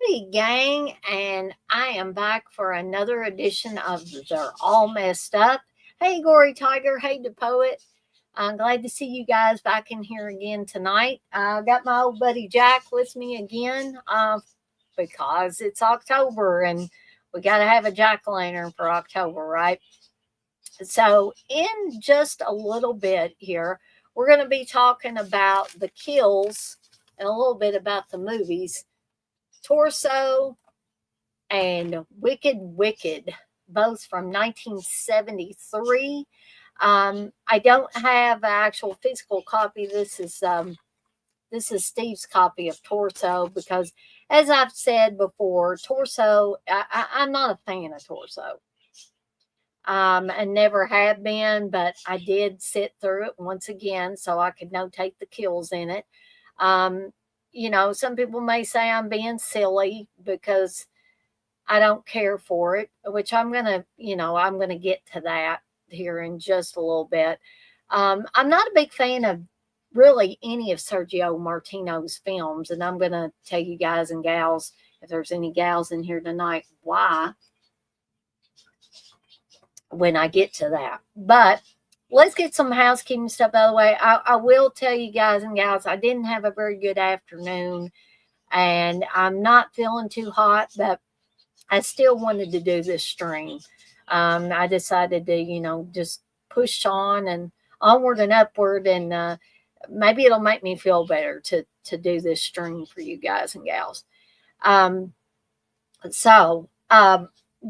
Hey, gang, and I am back for another edition of They're All Messed Up. Hey, Gory Tiger. Hey, the Poet. I'm glad to see you guys back in here again tonight. I got my old buddy Jack with me again because it's October and we got to have a jack-o'-lantern for October, right? So, in just a little bit here, we're going to be talking about the kills and a little bit about the movies. Torso and Wicked Wicked, both from 1973. I don't have an actual physical copy. This is Steve's copy of Torso because, as I've said before, Torso. I'm not a fan of Torso. And never have been, but I did sit through it once again so I could notate the kills in it. Some people may say I'm being silly because I don't care for it, which I'm gonna get to that here in just a little bit. I'm not a big fan of really any of Sergio Martino's films, and I'm gonna tell you guys and gals, if there's any gals in here tonight, why when I get to that. But let's get some housekeeping stuff out of the way. I will tell you guys and gals, I didn't have a very good afternoon, and I'm not feeling too hot, but I still wanted to do this stream. I decided to, just push on and onward and upward, and maybe it'll make me feel better to do this stream for you guys and gals. So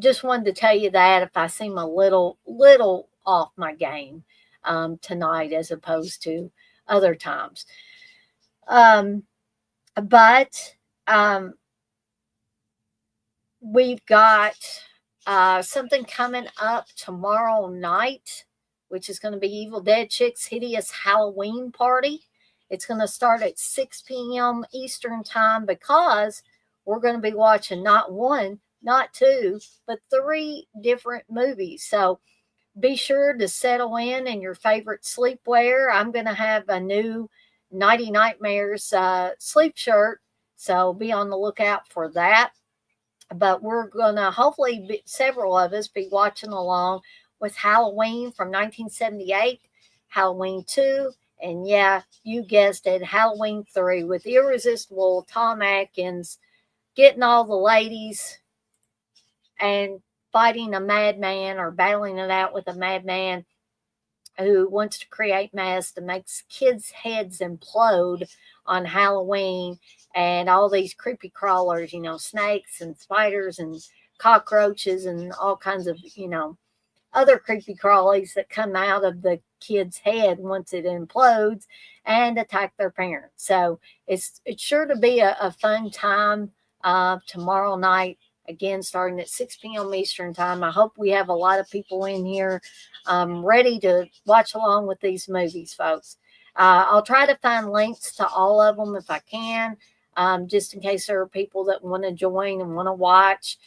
just wanted to tell you that if I seem a little off my game tonight as opposed to other times. But we've got something coming up tomorrow night, which is going to be Evil Dead Chick's Hideous Halloween Party. It's going to start at 6 p.m. Eastern Time because we're going to be watching not one, not two, but 3 different movies. So be sure to settle in your favorite sleepwear. I'm going to have a new Nighty Nightmares sleep shirt, so be on the lookout for that. But we're going to hopefully, several of us, be watching along with Halloween from 1978, Halloween 2, and yeah, you guessed it, Halloween 3 with irresistible Tom Atkins getting all the ladies and fighting a madman or battling it out with a madman who wants to create mess that makes kids' heads implode on Halloween, and all these creepy crawlers, snakes and spiders and cockroaches and all kinds of, other creepy crawlies that come out of the kid's head once it implodes and attack their parents. So it's sure to be a fun time tomorrow night again, starting at 6 p.m. Eastern Time. I hope we have a lot of people in here ready to watch along with these movies, folks. I'll try to find links to all of them if I can, just in case there are people that want to join and want to watch.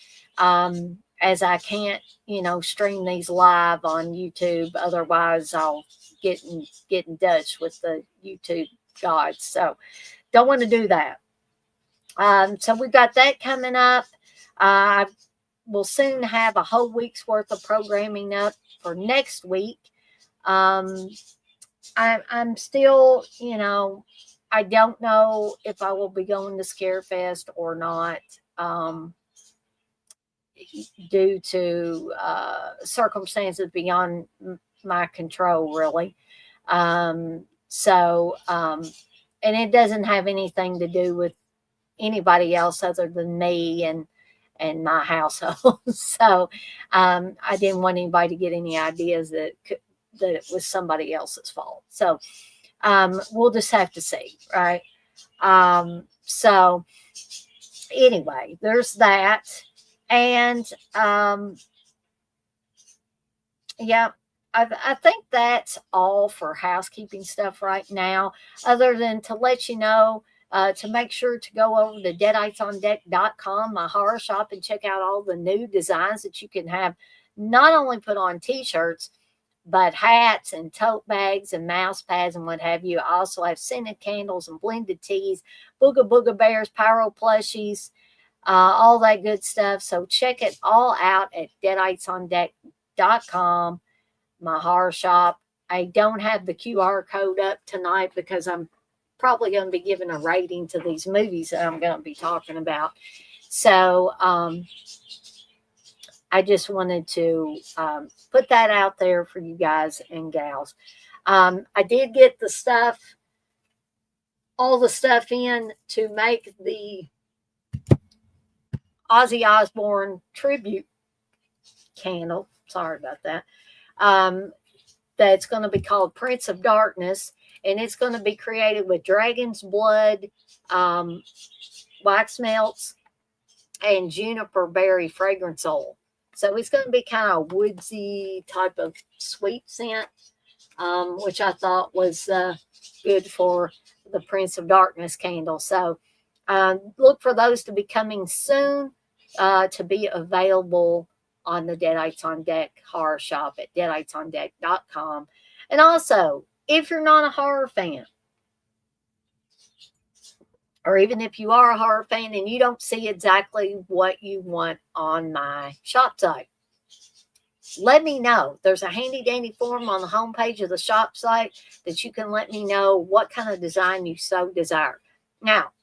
As I can't, stream these live on YouTube. Otherwise, I'll get in Dutch with the YouTube gods. So don't want to do that. So we've got that coming up. We'll soon have a whole week's worth of programming up for next week. I'm still, I don't know if I will be going to Scarefest or not. Due to circumstances beyond my control, really. And it doesn't have anything to do with anybody else other than me and my household. So I didn't want anybody to get any ideas that it was somebody else's fault. So we'll just have to see, right? So anyway, there's that. And yeah, I think that's all for housekeeping stuff right now, other than to let you know to make sure to go over to deaditesondeck.com, my horror shop, and check out all the new designs that you can have not only put on t-shirts, but hats and tote bags and mouse pads and what have you. I also have scented candles and blended teas, Booga Booga Bears, Pyro plushies, all that good stuff. So check it all out at deaditesondeck.com, my horror shop. I don't have the QR code up tonight because I'm probably going to be giving a rating to these movies that I'm going to be talking about. So I just wanted to put that out there for you guys and gals. I did get all the stuff in to make the Ozzy Osbourne tribute candle. Sorry about that. That's going to be called Prince of Darkness, and it's going to be created with dragon's blood, wax melts, and juniper berry fragrance oil. So it's going to be kind of woodsy type of sweet scent, which I thought was good for the Prince of Darkness candle. So look for those to be coming soon, to be available on the Deadites on Deck horror shop at deaditesondeck.com. And also, if you're not a horror fan, or even if you are a horror fan and you don't see exactly what you want on my shop site, let me know. There's a handy dandy form on the homepage of the shop site that you can let me know what kind of design you so desire. Now,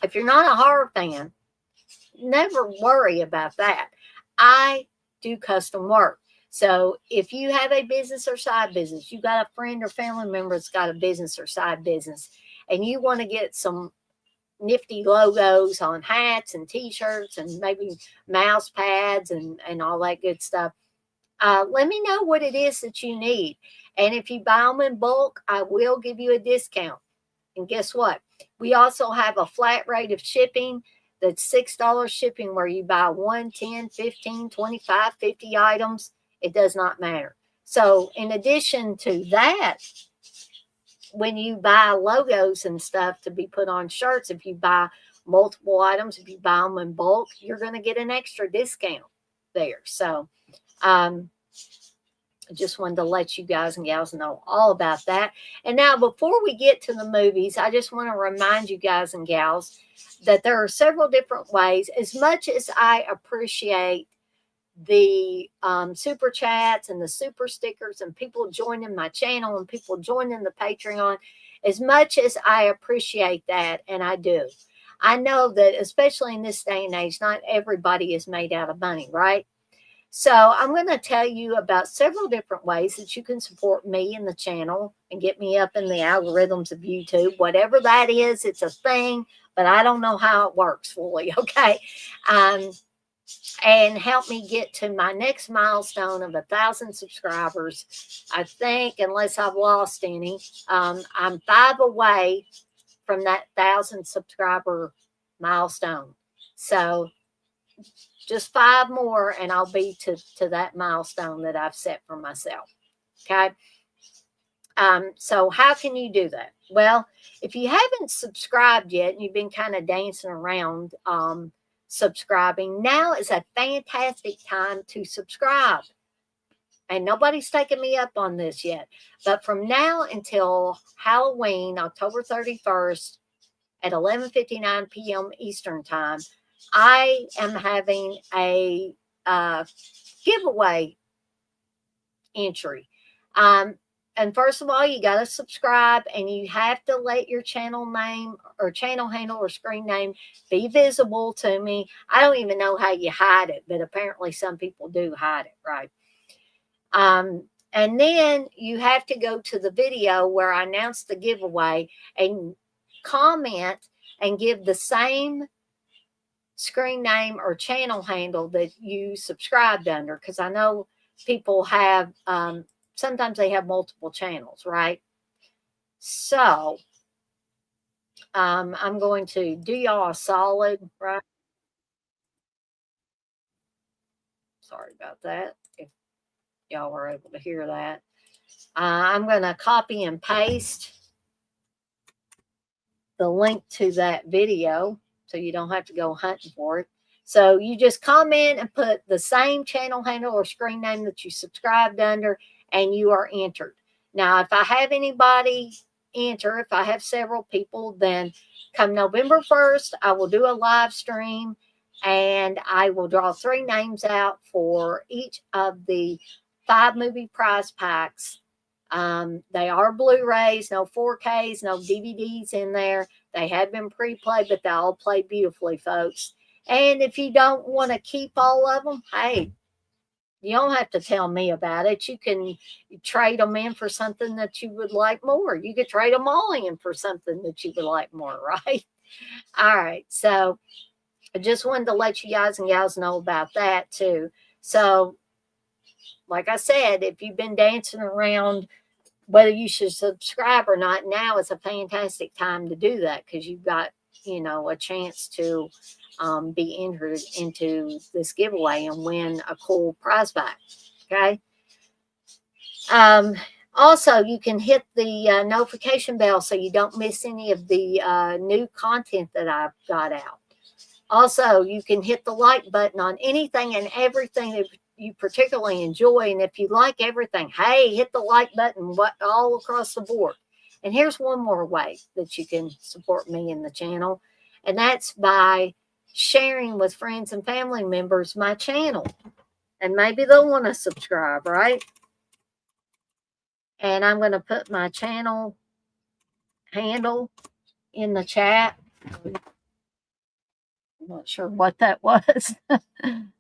if you're not a horror fan, never worry about that. I do custom work. So if you have a business or side business, you got a friend or family member that's got a business or side business, and you want to get some nifty logos on hats and t-shirts and maybe mouse pads and all that good stuff, let me know what it is that you need. And if you buy them in bulk, I will give you a discount. And guess what? We also have a flat rate of shipping that's $6 shipping, where you buy 1, 10, 15, 25, 50 items. It does not matter. So in addition to that, when you buy logos and stuff to be put on shirts, if you buy multiple items, if you buy them in bulk, you're going to get an extra discount there. So I just wanted to let you guys and gals know all about that. And now, before we get to the movies, I just want to remind you guys and gals that there are several different ways. As much as I appreciate the super chats and the super stickers and people joining my channel and people joining the Patreon, as much as I appreciate that, and I do, I know that especially in this day and age, not everybody is made out of money, right? So I'm going to tell you about several different ways that you can support me and the channel and get me up in the algorithms of YouTube. Whatever that is, it's a thing, but I don't know how it works fully, okay? And help me get to my next milestone of 1,000 subscribers. I think, unless I've lost any, I'm 5 away from that 1,000 subscriber milestone. So just 5 more and I'll be to that milestone that I've set for myself. Okay. So how can you do that? Well, if you haven't subscribed yet and you've been kind of dancing around subscribing, now is a fantastic time to subscribe. And nobody's taken me up on this yet. But from now until Halloween, October 31st at 11:59 p.m. Eastern Time, I am having a giveaway entry. And first of all, you got to subscribe and you have to let your channel name or channel handle or screen name be visible to me. I don't even know how you hide it, but apparently some people do hide it, right? And then you have to go to the video where I announced the giveaway and comment and give the same screen name or channel handle that you subscribed under, because I know people have sometimes they have multiple channels, right? So I'm going to do y'all a solid, right? Sorry about that, if y'all were able to hear that. I'm going to copy and paste the link to that video so you don't have to go hunting for it. So you just comment and put the same channel handle or screen name that you subscribed under, and you are entered. Now, if I have anybody enter, if I have several people, then come November 1st, I will do a live stream and I will draw 3 names out for each of the 5 movie prize packs. They are Blu-rays, no 4Ks, no DVDs in there. They have been pre-played, but they all play beautifully, folks. And if you don't want to keep all of them, hey, you don't have to tell me about it. You can trade them in for something that you would like more. You could trade them all in for something that you would like more, right? All right. So I just wanted to let you guys and gals know about that too. So, like I said, if you've been dancing around whether you should subscribe or not, now is a fantastic time to do that, because you've got, a chance to be entered into this giveaway and win a cool prize pack. Okay. Also, you can hit the notification bell so you don't miss any of the new content that I've got out. Also, you can hit the like button on anything and everything that you particularly enjoy. And if you like everything, hey, hit the like button all across the board. And here's one more way that you can support me in the channel, and that's by sharing with friends and family members my channel. And maybe they'll want to subscribe, right? And I'm going to put my channel handle in the chat. I'm not sure what that was.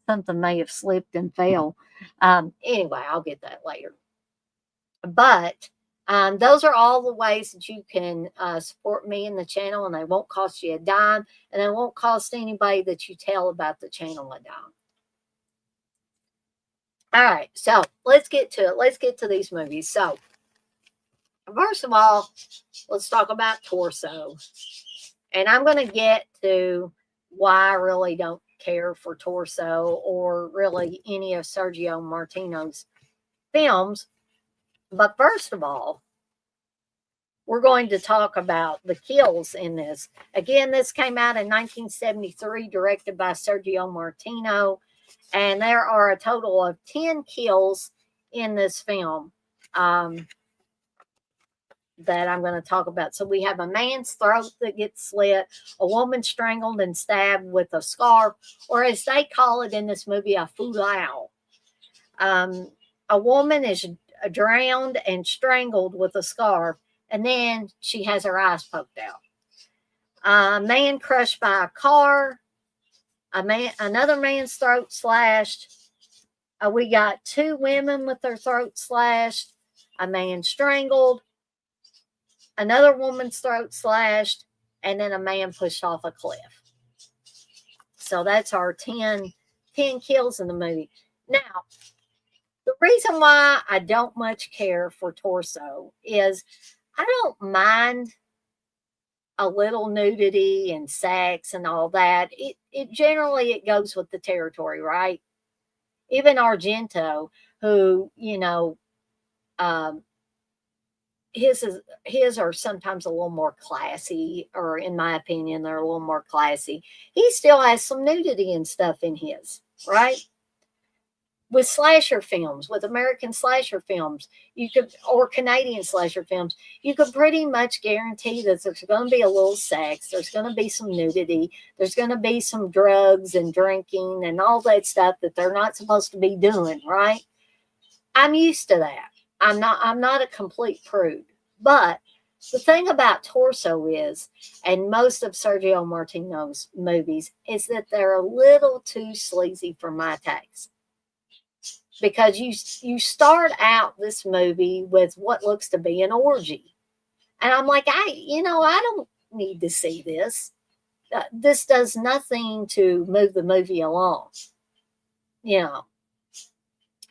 Something may have slipped and fell. Anyway, I'll get that later. But those are all the ways that you can support me in the channel, and they won't cost you a dime, and it won't cost anybody that you tell about the channel a dime. All right, so let's get to it. Let's get to these movies. So, first of all, let's talk about Torso. And I'm going to get to why I really don't care for Torso or really any of Sergio Martino's films. But first of all, we're going to talk about the kills in this. Again, this came out in 1973, directed by Sergio Martino. And there are a total of 10 kills in this film that I'm going to talk about. So we have a man's throat that gets slit, a woman strangled and stabbed with a scarf, or as they call it in this movie, a fulao. A woman is drowned and strangled with a scarf, and then she has her eyes poked out. A man crushed by a car. Another man's throat slashed. We got 2 women with their throats slashed. A man strangled. Another woman's throat slashed, and then a man pushed off a cliff. So that's our 10 kills in the movie. Now, the reason why I don't much care for Torso is I don't mind a little nudity and sex and all that, it generally it goes with the territory, right? Even Argento, who, um, his are sometimes a little more classy, or in my opinion, they're a little more classy. He still has some nudity and stuff in his, right? With slasher films, with American slasher films, you could, or Canadian slasher films, you could pretty much guarantee that there's going to be a little sex, there's going to be some nudity, there's going to be some drugs and drinking and all that stuff that they're not supposed to be doing, right? I'm used to that. I'm not a complete prude. But the thing about Torso is, and most of Sergio Martino's movies, is that they're a little too sleazy for my taste. Because you start out this movie with what looks to be an orgy. And I'm like, I don't need to see this. This does nothing to move the movie along. You know,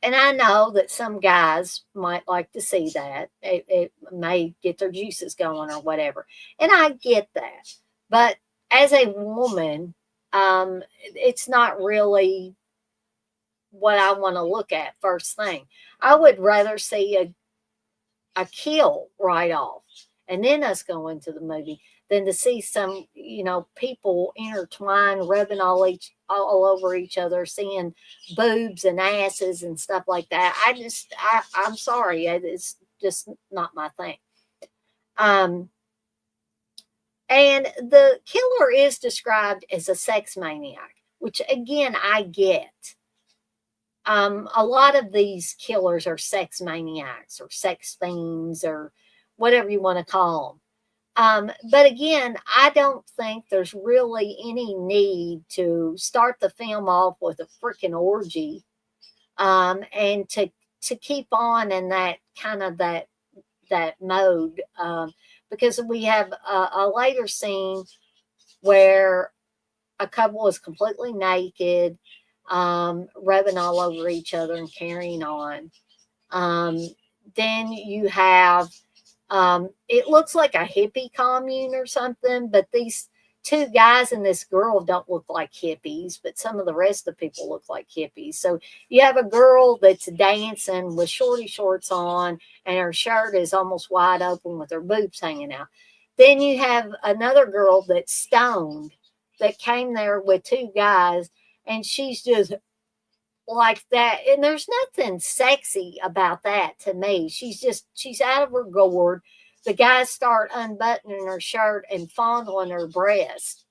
and I know that some guys might like to see that. It may get their juices going or whatever. And I get that. But as a woman, it's not really what I want to look at first thing. I would rather see a kill right off and then us go into the movie than to see some, people intertwine, rubbing all over each other, seeing boobs and asses and stuff like that. I'm sorry, it's just not my thing. And the killer is described as a sex maniac, which again I get. A lot of these killers are sex maniacs or sex fiends or whatever you want to call them. But again, I don't think there's really any need to start the film off with a freaking orgy, and to keep on in that kind of that mode, because we have a later scene where a couple is completely naked, rubbing all over each other and carrying on. Then you have, it looks like a hippie commune or something, but these two guys and this girl don't look like hippies, but some of the rest of the people look like hippies. So you have a girl that's dancing with shorty shorts on, and her shirt is almost wide open with her boobs hanging out. Then you have another girl that's stoned that came there with two guys, and she's just like that. And there's nothing sexy about that to me. She's out of her gourd. The guys start unbuttoning her shirt and fondling her breast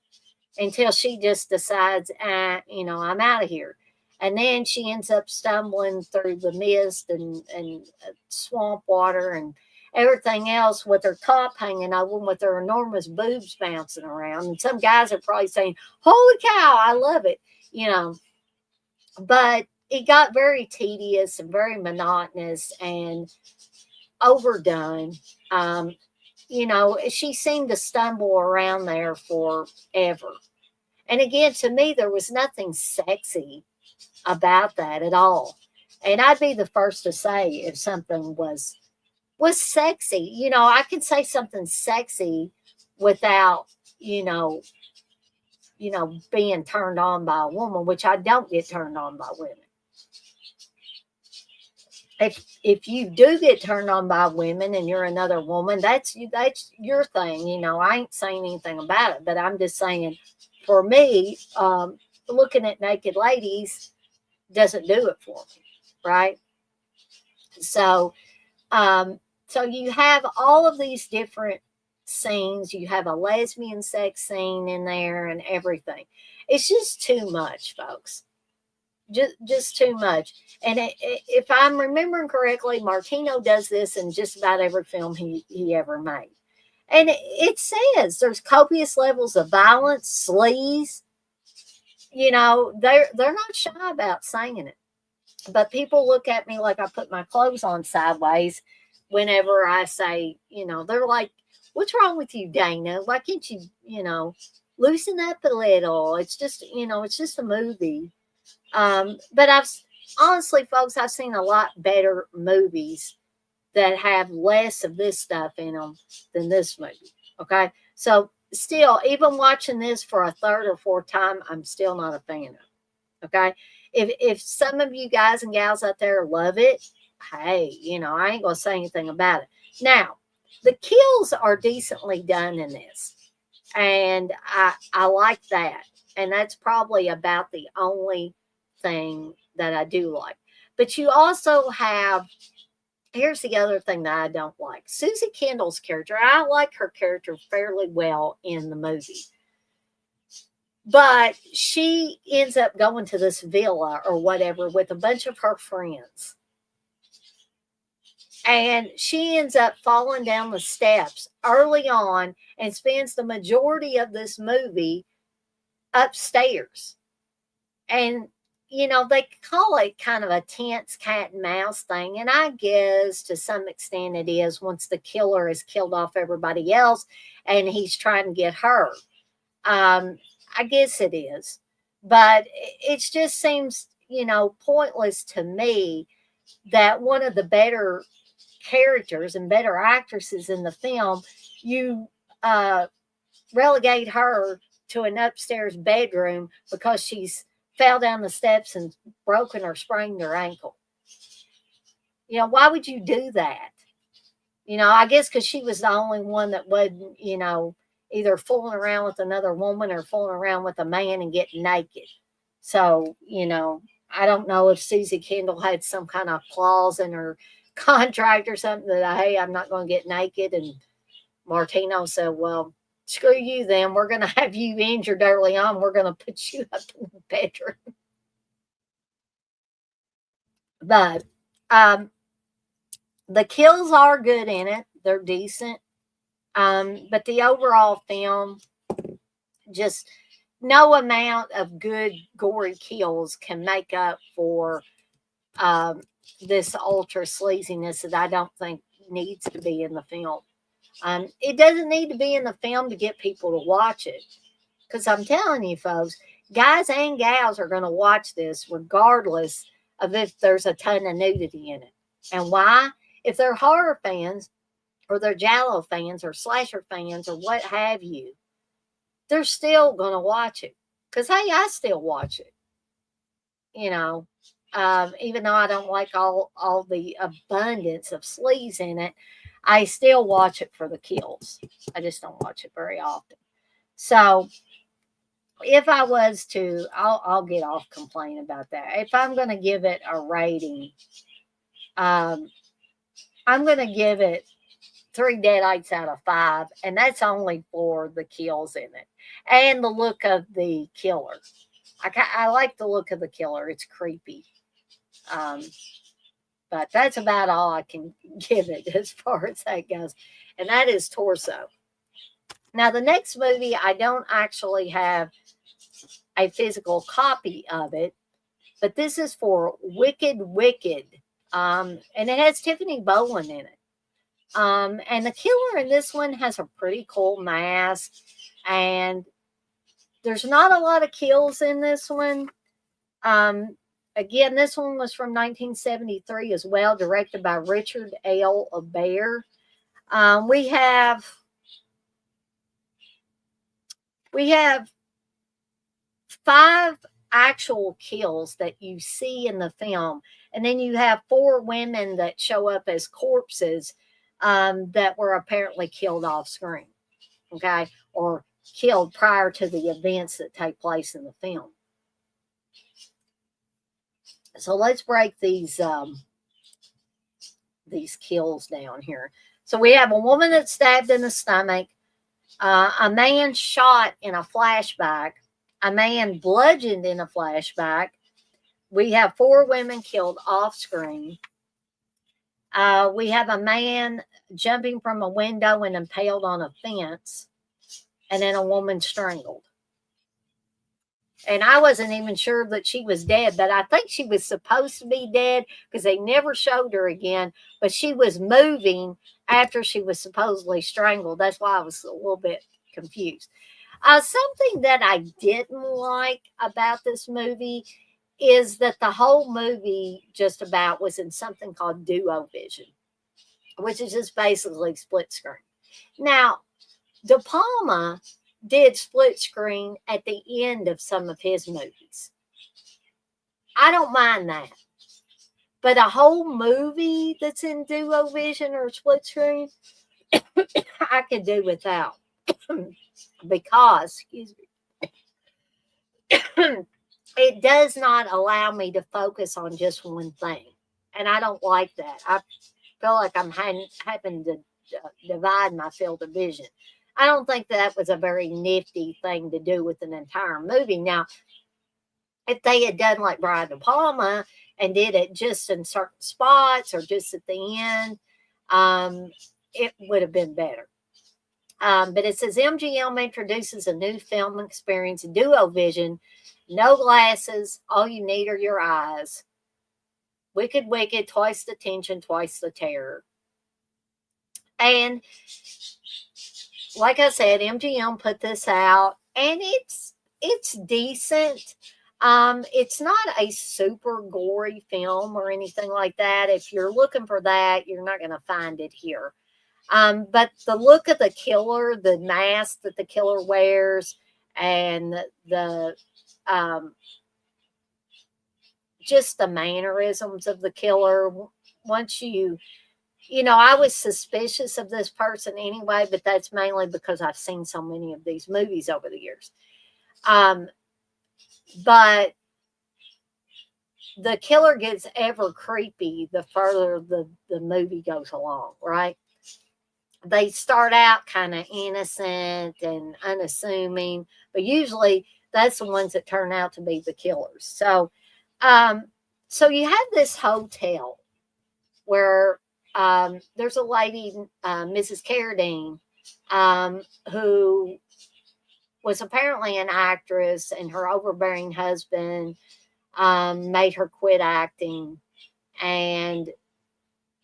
until she just decides, I'm out of here. And then she ends up stumbling through the mist and swamp water and everything else with her top hanging open with her enormous boobs bouncing around. And some guys are probably saying, "Holy cow, I love it," but it got very tedious and very monotonous and overdone. She seemed to stumble around there forever. And again, to me, there was nothing sexy about that at all. And I'd be the first to say if something was sexy. I can say something sexy without, being turned on by a woman, which I don't get turned on by women. If you do get turned on by women and you're another woman, that's your thing. I ain't saying anything about it, but I'm just saying, for me, looking at naked ladies doesn't do it for me, right? So, so you have all of these different scenes. You have a lesbian sex scene in there and everything. It's just too much, folks. Just too much. And if I'm remembering correctly, Martino does this in just about every film he ever made. And it says there's copious levels of violence, sleaze. They're not shy about saying it. But people look at me like I put my clothes on sideways whenever I say, they're like, "What's wrong with you, Dana? Why can't you, loosen up a little? It's just, it's just a movie." But honestly, folks, I've seen a lot better movies that have less of this stuff in them than this movie. Okay. So still, even watching this for a third or fourth time, I'm still not a fan of. Okay. If some of you guys and gals out there love it, hey, I ain't gonna say anything about it. Now, the kills are decently done in this. And I like that. And that's probably about the only thing that I do like. But you also have, here's the other thing that I don't like. Susie Kendall's character, I like her character fairly well in the movie. But she ends up going to this villa or whatever with a bunch of her friends. And she ends up falling down the steps early on and spends the majority of this movie upstairs. And, they call it kind of a tense cat and mouse thing. And I guess to some extent it is once the killer has killed off everybody else and he's trying to get her. I guess it is. But it just seems, pointless to me that one of the better characters and better actresses in the film, you relegate her to an upstairs bedroom because she's fell down the steps and broken or sprained her ankle. Why would you do that? I guess because she was the only one that wasn't, either fooling around with another woman or fooling around with a man and getting naked. So, I don't know if Susie Kendall had some kind of clause in her contract or something that, hey, I'm not going to get naked. And Martino said, well, screw you then. We're going to have you injured early on. We're going to put you up in the bedroom. But the kills are good in it. They're decent. But the overall film, just no amount of good gory kills can make up for this ultra sleaziness that I don't think needs to be in the film. It doesn't need to be in the film to get people to watch it. Because I'm telling you, folks, guys and gals are going to watch this regardless of if there's a ton of nudity in it. And why? If they're horror fans or they're Giallo fans or slasher fans or what have you, they're still going to watch it. Because, hey, I still watch it. Even though I don't like all the abundance of sleaze in it, I still watch it for the kills. I just don't watch it very often. So if I was to, I'll get off complaining about that. If I'm going to give it a rating, I'm going to give it 3 deadites out of 5, and that's only for the kills in it and the look of the killer. I like the look of the killer. It's creepy. But that's about all I can give it as far as that goes. And that is Torso. Now, the next movie, I don't actually have a physical copy of it, but this is for Wicked Wicked. And it has Tiffany Bowen in it. And the killer in this one has a pretty cool mask. And there's not a lot of kills in this one. Again, this one was from 1973 as well, directed by Richard L. Bear. We have 5 actual kills that you see in the film, and then you have 4 women that show up as corpses that were apparently killed off screen, okay, or killed prior to the events that take place in the film. So let's break these kills down here. So we have a woman that's stabbed in the stomach, a man shot in a flashback, a man bludgeoned in a flashback. We have 4 women killed off screen. We have a man jumping from a window and impaled on a fence, and then a woman strangled. And I wasn't even sure that she was dead, but I think she was supposed to be dead because they never showed her again. But she was moving after she was supposedly strangled. That's why I was a little bit confused. Something that I didn't like about this movie is that the whole movie just about was in something called duo vision, which is just basically split screen. Now, De Palma did split screen at the end of some of his movies. I don't mind that. But a whole movie that's in duo vision or split screen, I could do without. Because, excuse me, it does not allow me to focus on just one thing. And I don't like that. I feel like I'm having to divide my field of vision. I don't think that was a very nifty thing to do with an entire movie. Now, if they had done like Brian De Palma and did it just in certain spots or just at the end, it would have been better. But it says MGM introduces a new film experience, duo vision, no glasses, all you need are your eyes. Wicked, wicked, twice the tension, twice the terror. And like I said, MGM put this out, and it's decent. It's not a super gory film or anything like that. If you're looking for that, you're not going to find it here. But the look of the killer, the mask that the killer wears, and the just the mannerisms of the killer. Once I was suspicious of this person anyway, but that's mainly because I've seen so many of these movies over the years. But the killer gets ever creepy the further the movie goes along, right? They start out kind of innocent and unassuming, but usually that's the ones that turn out to be the killers. So you have this hotel where there's a lady, Mrs. Carradine, who was apparently an actress, and her overbearing husband made her quit acting, and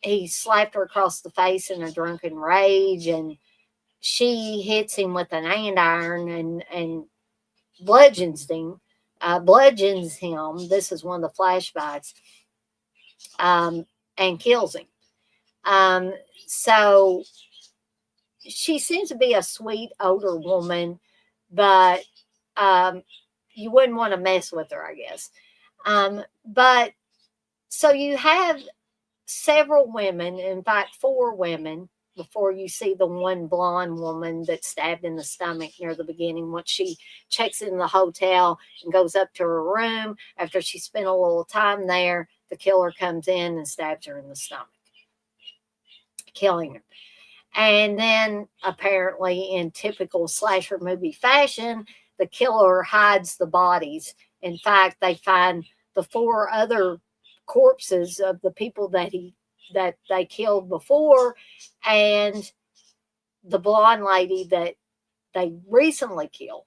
he slapped her across the face in a drunken rage, and she hits him with an andiron and bludgeons him. This is one of the flashbacks, and kills him. So she seems to be a sweet older woman, but you wouldn't want to mess with her, I guess. But so you have several women, in fact, 4 women, before you see the one blonde woman that's stabbed in the stomach near the beginning. Once she checks in the hotel and goes up to her room, after she spent a little time there, the killer comes in and stabs her in the stomach, killing her. And then, apparently, in typical slasher movie fashion, the killer hides the bodies. In fact, they find the 4 other corpses of the people that they killed before, and the blonde lady that they recently killed.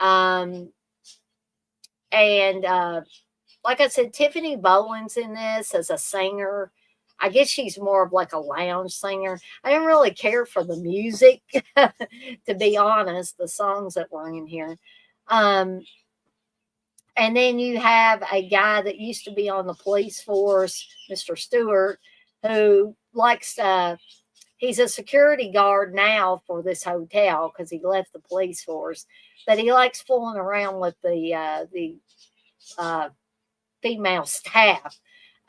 Like I said, Tiffany Bowen's in this as a singer. I guess she's more of like a lounge singer. I didn't really care for the music, to be honest, the songs that were in here. And then you have a guy that used to be on the police force, Mr. Stewart, who likes he's a security guard now for this hotel because he left the police force, but he likes fooling around with the female staff.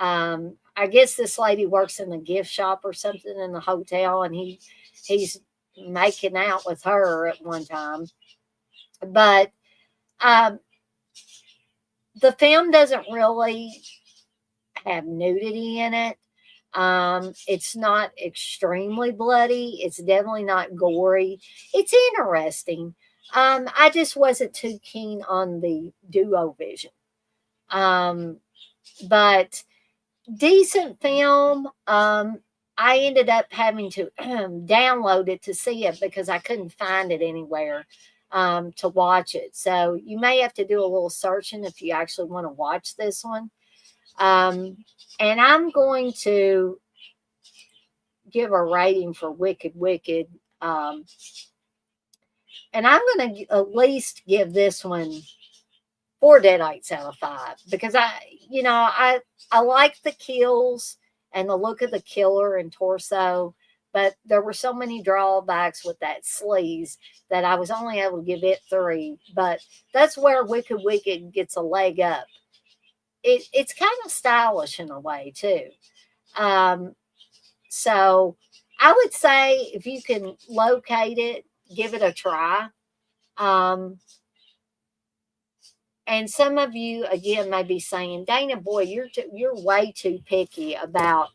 I guess this lady works in a gift shop or something in the hotel, and he's making out with her at one time. But the film doesn't really have nudity in it. It's not extremely bloody. It's definitely not gory. It's interesting. I just wasn't too keen on the duo vision. But decent film. I ended up having to download it to see it because I couldn't find it anywhere to watch it. So you may have to do a little searching if you actually want to watch this one. And I'm going to give a rating for Wicked Wicked. And I'm going to at least give this one 4 deadites out of 5 because I like the kills and the look of the killer and torso, but there were so many drawbacks with that sleaze that I was only able to give it 3. But that's where Wicked Wicked gets a leg up. It's kind of stylish in a way too. Um, so I would say if you can locate it, give it a try. Um, and some of you again may be saying, Dana, boy, you're way too picky about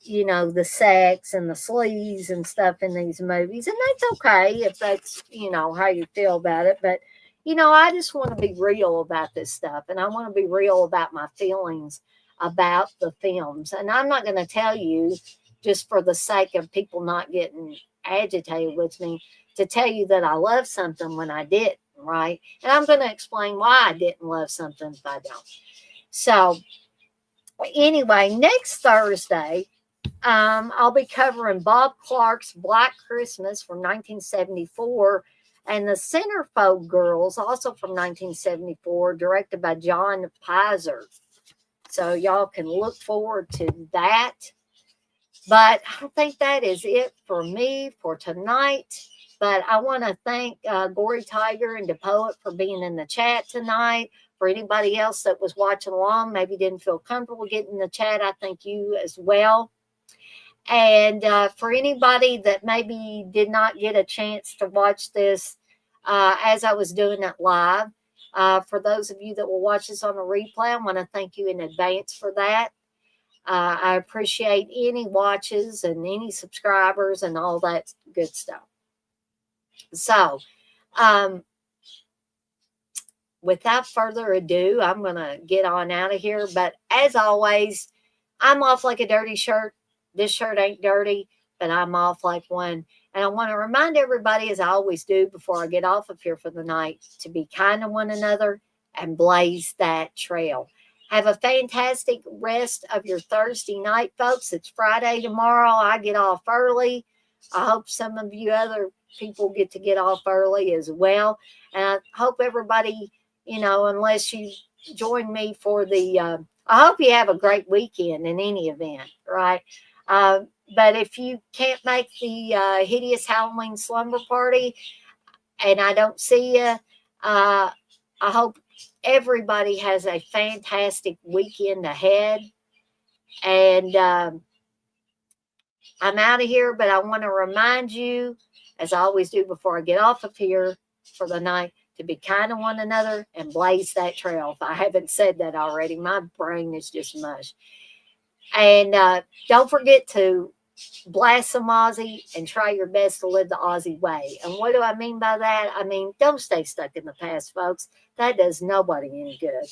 the sex and the sleaze and stuff in these movies. And that's okay if that's, how you feel about it. But, I just want to be real about this stuff. And I want to be real about my feelings about the films. And I'm not going to tell you just for the sake of people not getting agitated with me to tell you that I love something when I didn't, right? And I'm going to explain why I didn't love something if I don't. So, anyway, next Thursday, I'll be covering Bob Clark's Black Christmas from 1974 and the Centerfold Girls, also from 1974, directed by John Pizer. So y'all can look forward to that. But I think that is it for me for tonight. But I want to thank Gory Tiger and DePoet for being in the chat tonight. For anybody else that was watching along, maybe didn't feel comfortable getting in the chat, I thank you as well. And for anybody that maybe did not get a chance to watch this as I was doing it live, for those of you that will watch this on a replay, I want to thank you in advance for that. I appreciate any watches and any subscribers and all that good stuff. So, without further ado, I'm going to get on out of here. But as always, I'm off like a dirty shirt. This shirt ain't dirty, but I'm off like one. And I want to remind everybody, as I always do before I get off of here for the night, to be kind to one another and blaze that trail. Have a fantastic rest of your Thursday night, folks. It's Friday tomorrow. I get off early. I hope some of you other people get off early as well. And I hope everybody, unless you join me for the, I hope you have a great weekend in any event, right? But if you can't make the hideous Halloween slumber party and I don't see you, I hope everybody has a fantastic weekend ahead. And I'm out of here, but I want to remind you, as I always do before I get off of here for the night, to be kind to one another and blaze that trail. If I haven't said that already, my brain is just mush. And don't forget to blast some Aussie and try your best to live the Aussie way. And what do I mean by that? I mean, don't stay stuck in the past, folks. That does nobody any good.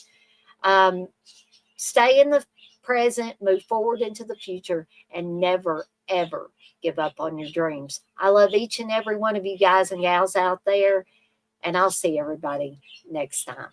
Stay in the present, move forward into the future, and never, ever give up on your dreams. I love each and every one of you guys and gals out there, and I'll see everybody next time.